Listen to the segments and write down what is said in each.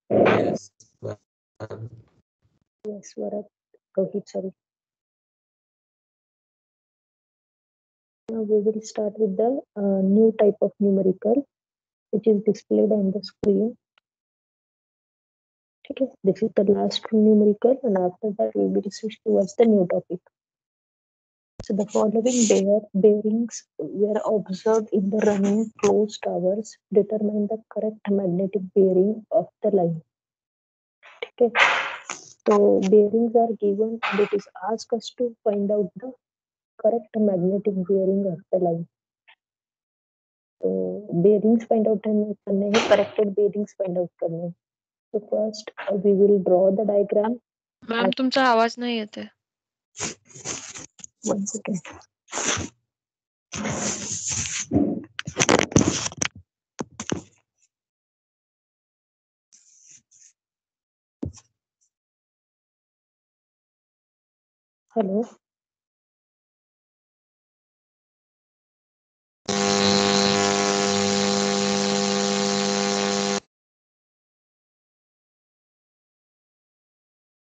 Yes. Yes, Varat. Rohit, sorry. Now we will start with the new type of numerical, which is displayed on the screen. Okay, this is the last numerical, and after that we will switch towards the new topic. So the following bearings were observed in the running closed towers. Determine the correct magnetic bearing of the line. Okay, so bearings are given, and it is asked us to find out the correct magnetic bearing of the line. तो bearings find out करने हैं, corrected bearings find out करने हैं. So first we will draw the diagram. Ma'am तुमचा आवाज नाही येते. One second. Hello.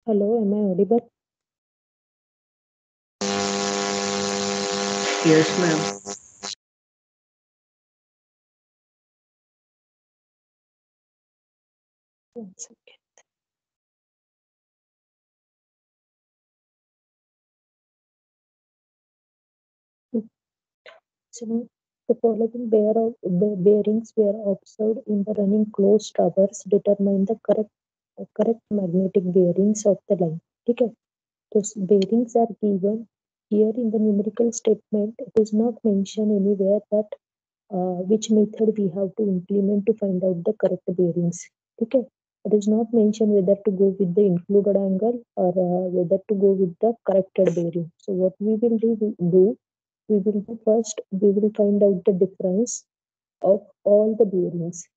Hello, am I audible? Yes, ma'am. One second. So the following bearings were observed in the running closed towers. Determine the correct magnetic bearings of the line. Okay. Those bearings are given here in the numerical statement. It is not mentioned anywhere that which method we have to implement to find out the correct bearings. Okay. It is not mentioned whether to go with the included angle or whether to go with the corrected bearing. So what we will do we will do first we will find out the difference of all the bearings.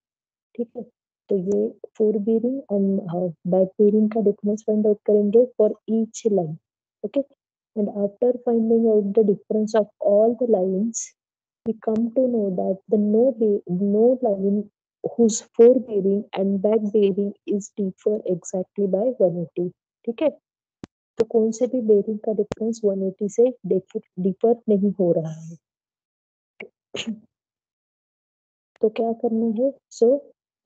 ठीक है, तो ये 4 bearing and back bearing का difference find out करेंगे for each line. Okay, and after finding out the difference of all the lines, we come to know that the no line whose 4 bearing and back bearing is differ exactly by 180. ठीक है, तो कौन से भी bearing का difference 180 से differ नहीं हो रहा है. तो क्या करना है, so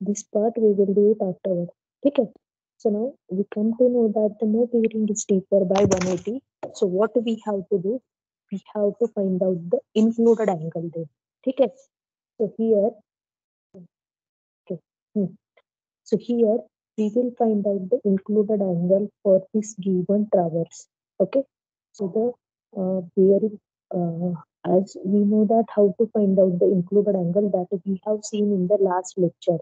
this part we will do it afterward. ठीक है, so now we come to know that the no bearing is differ by 180. So what we have to do, we have to find out the included angle there. ठीक है, so here okay. So here we will find out the included angle for this given traverse. Okay, so the bearing as we know that how to find out the included angle that we have seen in the last lecture.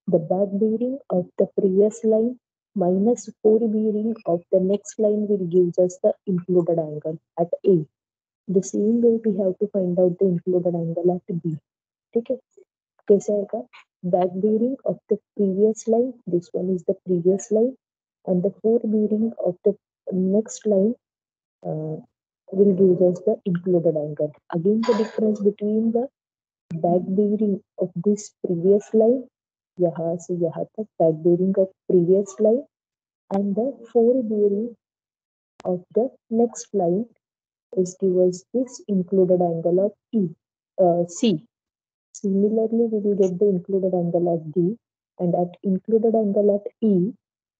The back bearing of the previous line minus 4 bearing of the next line will give us the included angle at A. The same way we have to find out the included angle at B. ठीक है, कैसे आएगा, back bearing of the previous line, this one is the previous line, and the 4 bearing of the next line will give us the included angle. Again, the difference between the back bearing of this previous line, यहाँ से यहाँ तक back bearing of previous line, and the 4 bearing of the next line is give us this included angle of C. Similarly, we will get the included angle at D, and at included angle at E,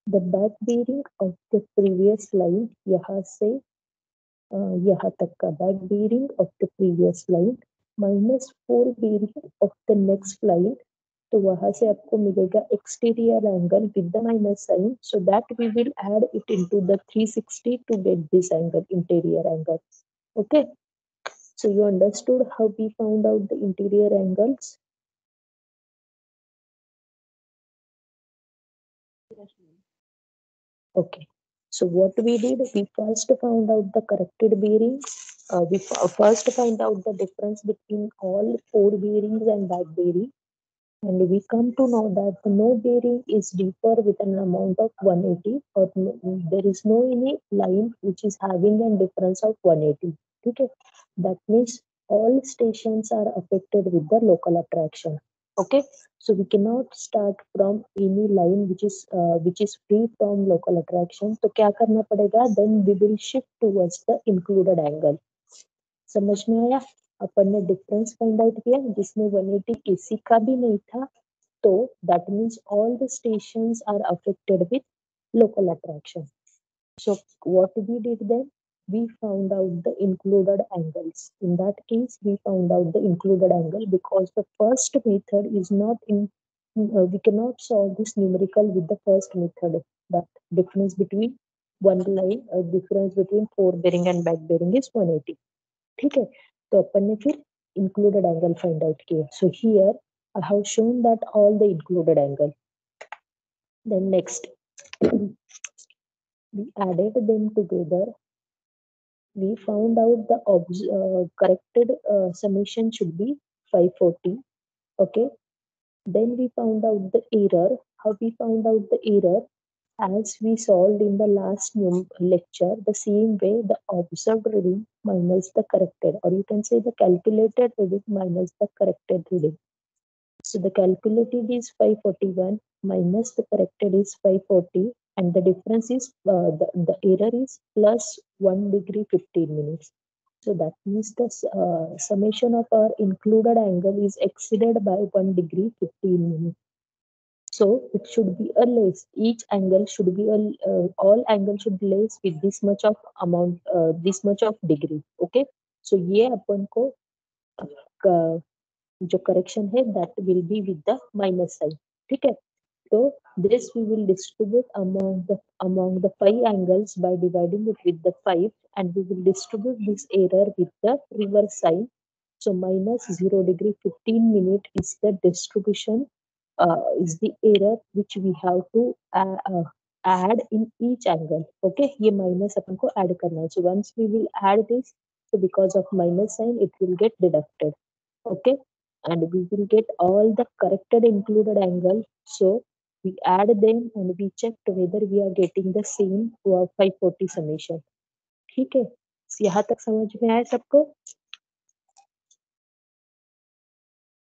the back bearing of the previous line, यहाँ से यहाँ तक का back bearing of the previous line minus 4 bearing of the next line, तो वहां से आपको मिलेगा exterior angle with the minus sign, so that we will add it into the 360 to get this angle, interior angle. Okay, so you understood how we found out the interior angles? Okay, so what we did, we first found out the corrected bearing. We first find out the difference between all 4 bearings and back bearing, and we come to know that the no bearing is deeper with an amount of 180, or there is no any line which is having a difference of 180. Okay, that means all stations are affected with the local attraction. Okay, so we cannot start from any line which is free from local attraction. तो क्या करना पड़ेगा? Then we will shift towards the included angle. समझ में आया? अपन ने difference find out किया जिसमें 180 किसी का भी नहीं था, तो that means all the stations are affected with local attraction. So what we did then, we found out the included angles. In that case, we found out the included angle because the first method is not in, we cannot solve this numerical with the first method. That difference between one line, difference between forebearing and back bearing is 180. ठीक है, तो अपन ने फिर included angle find out किया. So here I have shown that all the included angle. Then next, we added them together. We found out the corrected summation should be 540. Okay, then we found out the error. How we found out the error? As we solved in the last lecture, the same way, the observed reading minus the corrected, or you can say the calculated reading minus the corrected reading. So the calculated is 541 minus the corrected is 540, and the difference is the error is plus 1 degree 15 minutes. So that means the summation of our included angle is exceeded by 1 degree 15 minutes. So it should be a less. Each angle should be a all angle should be less with this much of amount, this much of degree. Okay. So ये अपन को जो correction है that will be with the minus sign. ठीक है, so this we will distribute among the 5 angles by dividing it with the 5, and we will distribute this error with the reverse sign. So minus 0 degree 15 minute is the distribution, is the error which we have to add in each angle. Okay, ये minus अपन को add करना है. So once we will add this, so because of minus sign it will get deducted. Okay, and we will get all the corrected included angle. So we add them and we checked whether we are getting the same 540 summation. ठीक है, यहाँ तक समझ में आया सबको?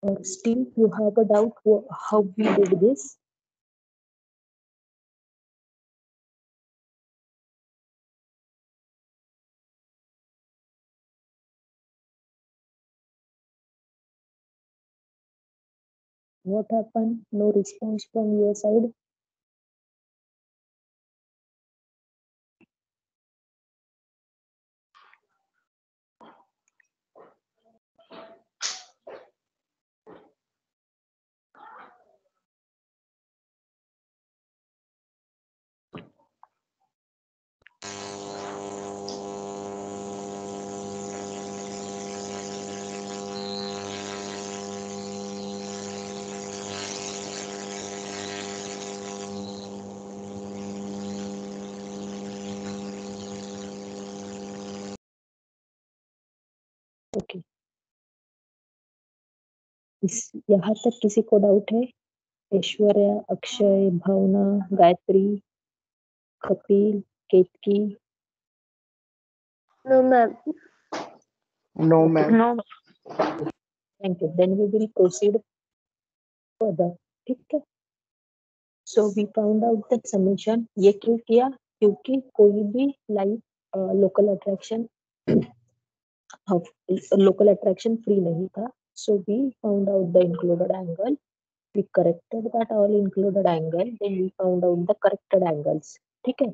Or still you have a doubt how we did this? What happened? No response from your side? Okay, यहाँ तक किसी को डाउट है? ऐश्वर्या, अक्षय, भावना, गायत्री, कपिल, केतकी? No, ma'am. No, ma'am. No. Thank you. Then we will proceed further. ठीक है, so we found out the summation. ये क्यों किया? क्योंकि कोई भी light local attraction local attraction free नहीं था. So we found out the included angle. We corrected that all included angle. Then we found out the corrected angles. ठीक है,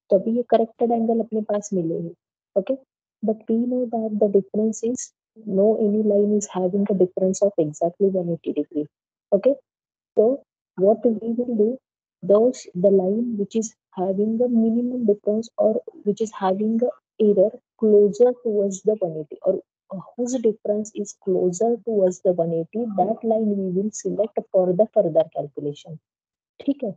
तो अभी ये corrected angle अपने पास मिले हैं. Okay, but we know that the difference is no any line is having a difference of exactly 180 degree. Okay, so what we will do, those the line which is having a minimum difference or which is having a error closer towards the 180, or whose difference is closer towards the 180, that line we will select for the further calculation. ठीक है,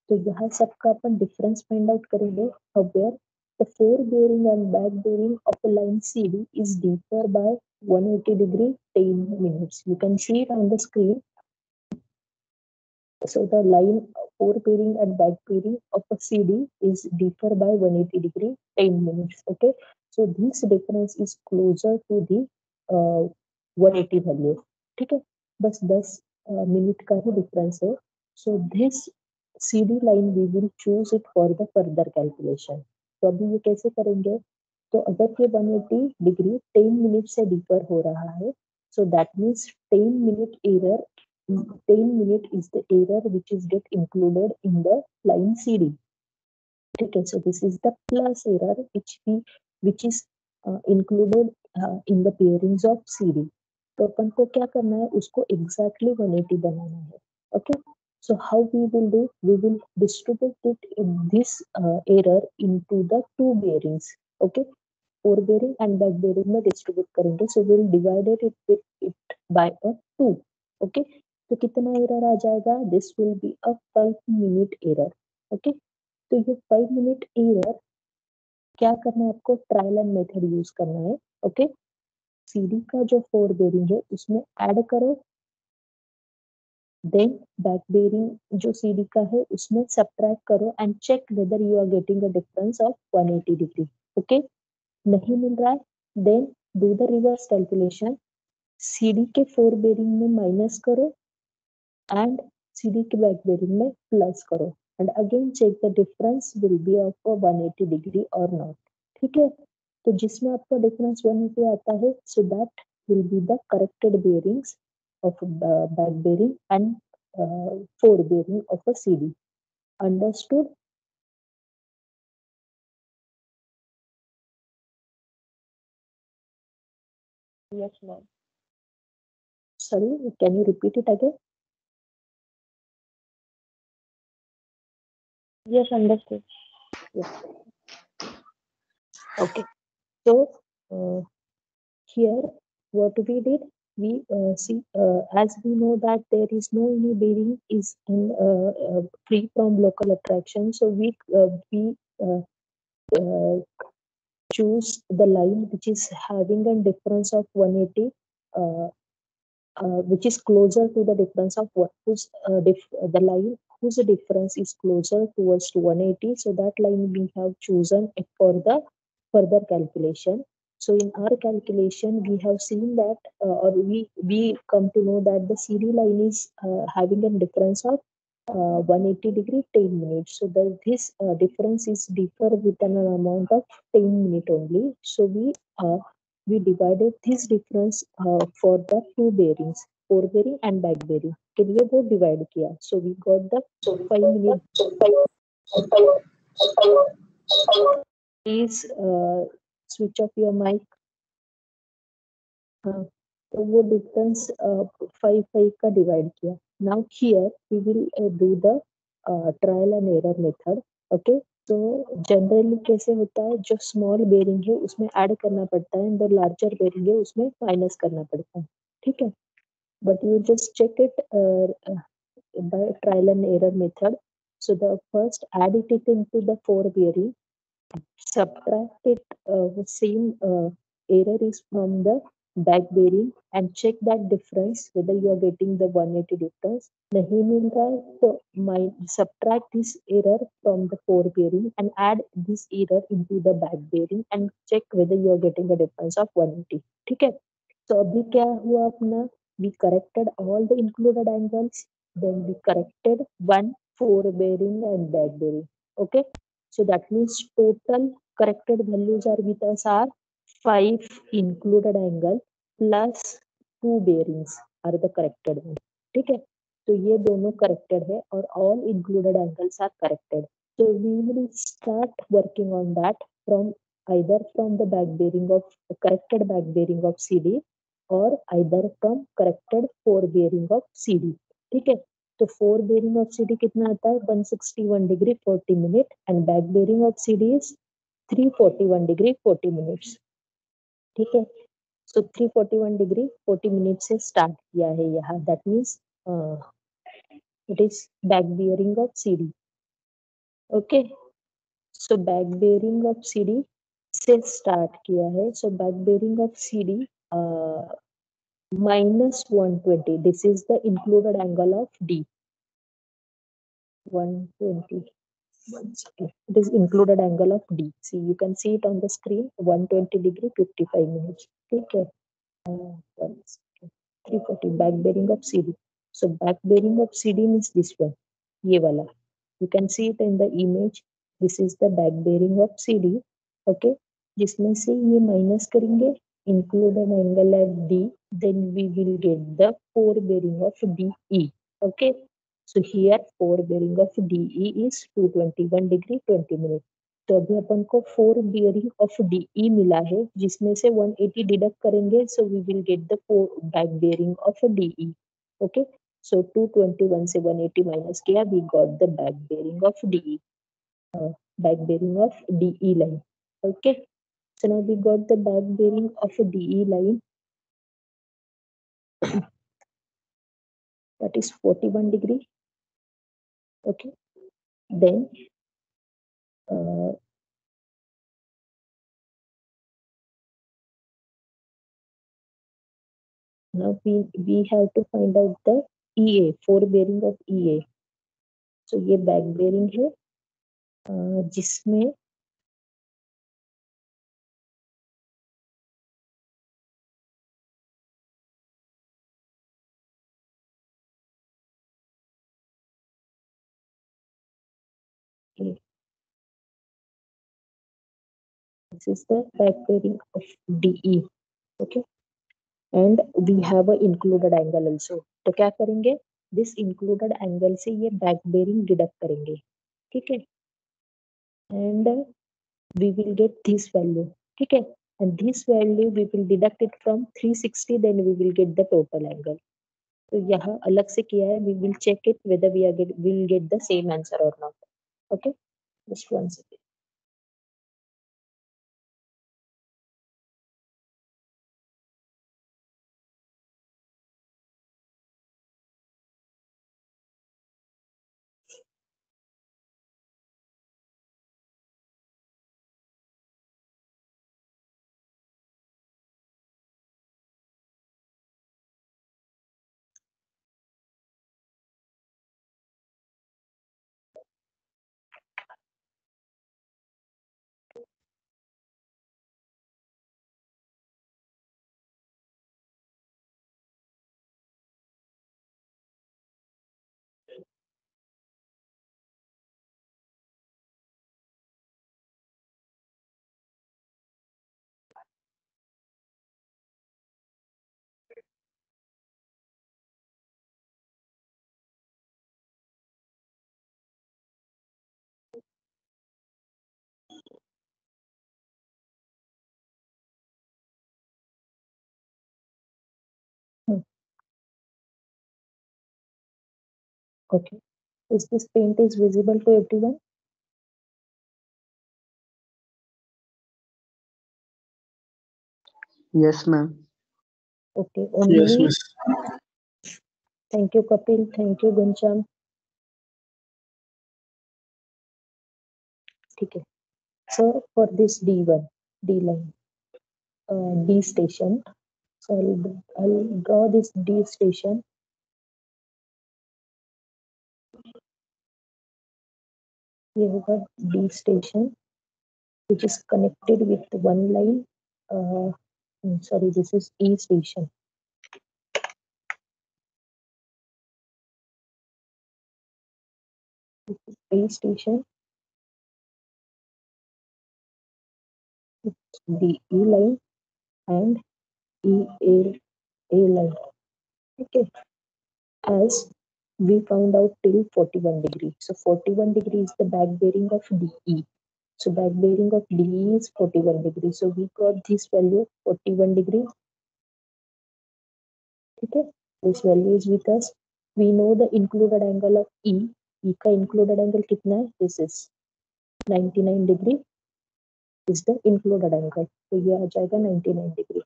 तो यहाँ सबका अपन difference find out करेंगे. Where the forebearing and back bearing of the line CD is differ by 180 degree 10 minutes. You can see it on the screen. So the line forebearing and back bearing of a CD is differ by 180 degree 10 minutes. Okay, so this difference is closer to the 180 value. ठीक है, बस 10 minute का ही difference है. So this CD line we will choose it for the further calculation. तो अभी ये कैसे करेंगे? तो अगर ये 180 डिग्री 10 मिनट से डिफर हो रहा है, so that means 10 minute error, 10 minute is the error which is get included in the line CD. ठीक है, so this is the plus error which is included in the pairings of CD. तो अपन को क्या करना है, उसको exactly 180 बनाना है. Okay, so how we will do? We will distribute it in this error into the two bearings. Okay, fore bearing and back bearing में distribute करेंगे. So will divided it with it by a 2. Okay, तो कितना error आ जाएगा? This will be a 5 minute error. Okay, तो ये 5 minute error क्या करना है आपको? ट्रायल एंड मेथड यूज करना है. ओके, सीडी का जो फोर बेरिंग है उसमें ऐड करो, देन बैक बेरिंग जो सीडी का है उसमें सब्ट्रैक्ट करो and check whether you are getting a difference of 180 degree. Okay, नहीं मिल रहा है, then do the reverse calculation. CD के फोर बेरिंग में माइनस करो एंड सीडी के बैक बेरिंग में प्लस करो and again check the difference will be of 180 degree और नॉट. ठीक है, तो जिसमें आपका डिफरेंस 180 आता है, so that will be the corrected bearings of back bearing and fore bearing of a CD. Understood? Yes, ma'am. Sorry, can you repeat it again? Yes, understood. Yes. Okay, so here what we did, we see, as we know that there is no any bearing is free from local attraction, so we uh, uh, choose the line which is having a difference of 180, uh, which is closer to the difference of what whose the line whose difference is closer towards to 180. So that line we have chosen it for the further calculation. So in our calculation, we have seen that, or we come to know that the CD line is having a difference of 180 degree 10 minutes. So this difference is differ with an amount of 10 minute only. So we divided this difference for the two bearings, fore bearing and back bearing के लिए वो divide किया. So we got the 5 minute. Please switch off your mic. हाँ, तो वो difference 5 का divide किया. Now here we will do the trial and error method. Okay, तो जनरली कैसे होता है, जो स्मॉल बेरिंग है उसमें ऐड करना पड़ता है, जो लार्जर बेरिंग है उसमें माइनस करना पड़ता है. ठीक है, but you just check it by trial and error method. So the first add it into the four bearing, subtract it, the same error is from the back bearing and check that difference whether you are getting the 180 difference. नहीं मिल रहा है तो subtract this error from the four bearing and add this error into the back bearing and check whether you are getting a difference of 180. ठीक है, तो अभी क्या हुआ अपना? We corrected all the included angles, then we corrected one four bearing and back bearing. Okay, so that means total corrected values are with us are 5 included angle plus 2 bearings are the corrected one. ठीक है, तो ये दोनों corrected है और all included angles are corrected. So we will start working on that from either from the back bearing of corrected back bearing of CD or either from corrected four bearing of CD. ठीक है, तो four bearing of CD कितना आता है? 161 degree 40 minute and back bearing of CD is 341 degree 40 minutes. ठीक है, सो 341 degree 40 minute से स्टार्ट किया है यहाँ. That means it is back bearing of CD. Okay, so back bearing of CD से स्टार्ट किया है. So back bearing of CD minus 120. This is the included angle of D. 120. It is included angle of D. See, you can see it on the screen. 120 degree 55 minutes. Okay. 340 back bearing of CD. So back bearing of CD means this one, ये वाला. You can see it in the image. This is the back bearing of CD. Okay. जिसमें से ये minus करेंगे, include an angle at D, then we will get the forebearing of DE. Okay. So here forebearing of DE is 221 degree 20 minutes. तो अभी अपन को four bearing of DE मिला है, जिसमें से 180 डिडक्ट करेंगे, so we will get the fore back bearing of DE. Okay, so 221 से 180 minus किया, we got the back bearing of DE, back bearing of DE line. Okay, so now we got the back bearing of DE line, that is 41 degree. Okay, then now we have to find out the EA, forebearing of EA. So ये back bearing है, जिसमें this is the back bearing of DE. Okay, and we have a included angle also. तो क्या करेंगे, this included angle से ये back bearing deduct करेंगे. ठीक है, and we will get this value. ठीक है, and this value we will deduct it from 360, then we will get the total angle. तो यहाँ अलग से किया है, we will check it whether will get the same answer or not. Okay, just one second. Okay, is this paint is visible to everyone? Yes, ma'am. Okay, Yes, only miss. thank you Kapil, thank you Guncham. ठीक है, so for this D1, D line, D station, so I'll draw this D station. ये होगा D station, which is connected with one line. Sorry, this is E station. A station, the E line and A line. Okay, as we found out till 41 degree. So 41 degree is the back bearing of DE. So back bearing of DE is 41 degree. So we got this value 41 degree. Okay, this value is with us. We know the included angle of E. E का included angle कितना है? This is 99 degree is the included angle. तो ये आ जाएगा 99 degree.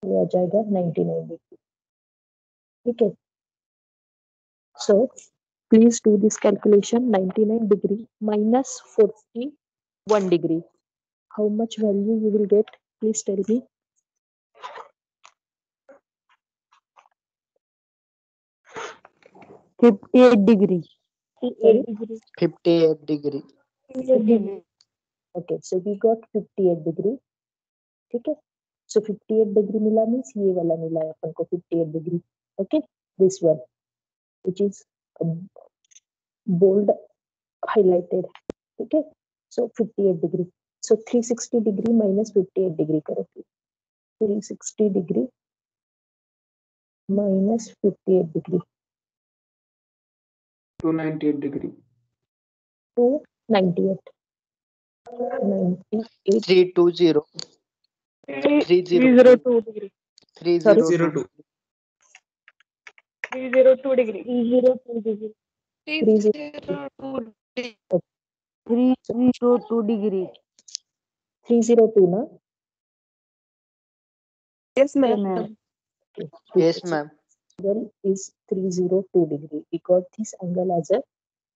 ये आ जाएगा 99 degree. ठीक है. So please do this calculation. 99 degree minus 41 degree. How much value you will get? Please tell me. 58 degree. 58 degree. Okay, so we got 58 degree. ठीक है. So 58 degree मिला means ये वाला मिला है अपन को 58 degree. Okay, this one which is bold highlighted. Okay, so 58 degree. So 360 degree minus 58 degree करो. 360 degree minus 58 degree. 298 degree. 298. 98. 320. 302 degree. 302. 302 degree. 302 degree. 302 degree. 302 ना? Yes, ma'am. ma'am. Yes, ma'am. Angle is 302 degree. We got this angle as a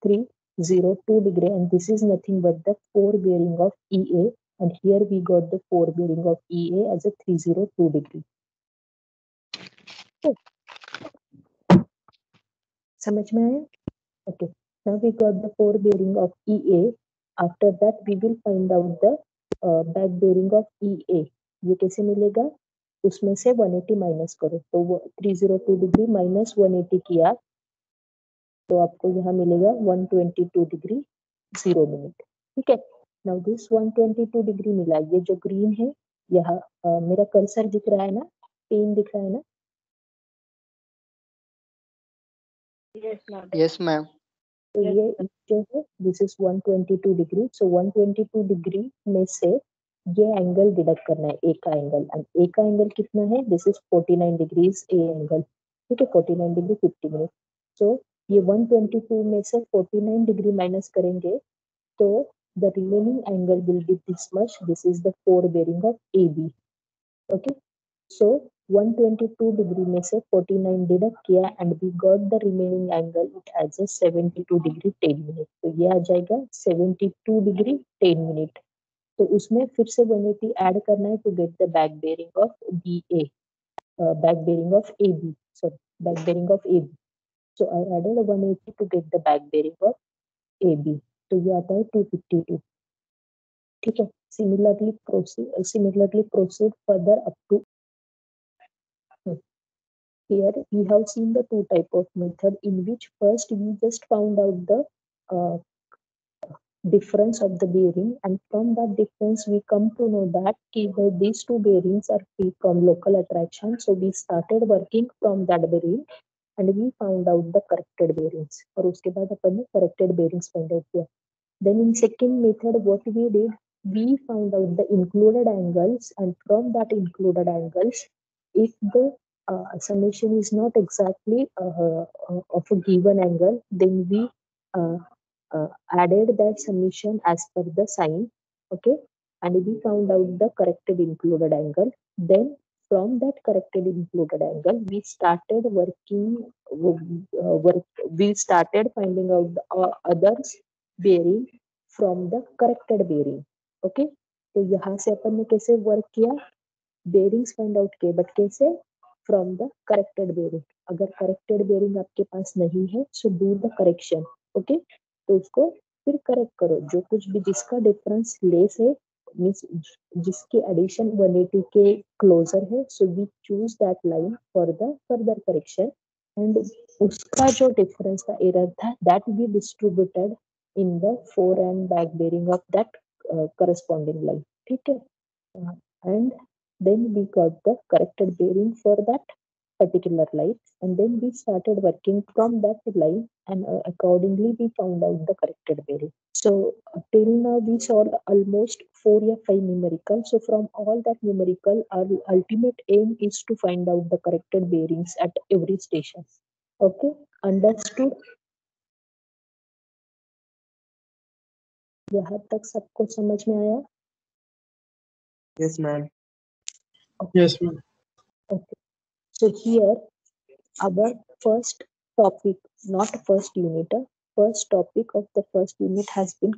302 degree, and this is nothing but the forebearing of EA, and here we got the forebearing of EA as a 302 degree. Okay. समझ में आया? Okay. Now we got the forebearing of EA. After that we will find out the back bearing of EA. ये कैसे मिलेगा? उसमें से 180 minus करो, तो 302 डिग्री माइनस 180 किया तो आपको यहाँ मिलेगा 122 डिग्री 0 मिनट. ठीक है. नाउ दिस 122 डिग्री मिला. ये जो ग्रीन है यहाँ मेरा कर्सर दिख रहा है ना, पेन दिख रहा है ना? Yes, ma'am. Yes, ma'am. तो ये जो है this is 122 degree. So 122 degree में से ये एंगल डिडक्ट करना है, ए का एंगल. एंड ए का एंगल कितना है? This is 49 degrees A angle. ठीक है, 49 डिग्री 50 मिनट. सो ये 122 में से 49 डिग्री माइनस करेंगे तो the remaining angle will be this much. This is the forebearing of AB. Okay, so 122 degree में से 49 डिडक्ट किया and we got the remaining angle. It has a 72 degree 10 minute. तो ये आ जाएगा 72 degree 10 minute. तो उसमें फिर से 180 ऐड करना है to get the back bearing of BA, back bearing of AB. Sorry, back bearing of AB. So I added 180 to get the back bearing of AB. तो ये आता है 252. ठीक है. Similarly proceed further up to. Here we have seen the two type of method in which first we just found out the difference of the bearing, and from that difference we come to know that these two bearings are free from local attraction. So we started working from that bearing and we found out the corrected bearings. और उसके बाद अपन ने corrected bearings find out किया. Then in second method what we did, we found out the included angles, and from that included angles, if the summation is not exactly of a given angle, then we added that summation as per the sign. Okay, and we found out the corrected included angle. Then from that corrected included angle, we started we started finding out the others bearing from the corrected bearing. Okay, तो यहाँ से अपन ने कैसे work किया? Bearings find out किए, but कैसे? From the corrected bearing. अगर corrected bearing आपके पास नहीं है so do the correction. Okay, तो उसको फिर करेक्ट करो. जो कुछ भी जिसका डिफरेंस लेस है मीन्स जिसकी एडिशन 180 के क्लोजर है, so we choose that line for the further correction. And उसका जो डिफरेंस का एरर था that we distributed in the fore and back bearing of that corresponding line. ठीक है. And then we got the corrected bearing for that particular line, and then we started working from that line, and accordingly we found out the corrected bearing. So till now we saw almost 4 or 5 numerical. So from all that numerical, our ultimate aim is to find out the corrected bearings at every station. Okay, understood? यहाँ तक सबको समझ में आया? Yes, ma'am. Okay. Yes, ma'am. Okay. So here our first topic, not first unit, first topic of the first unit has been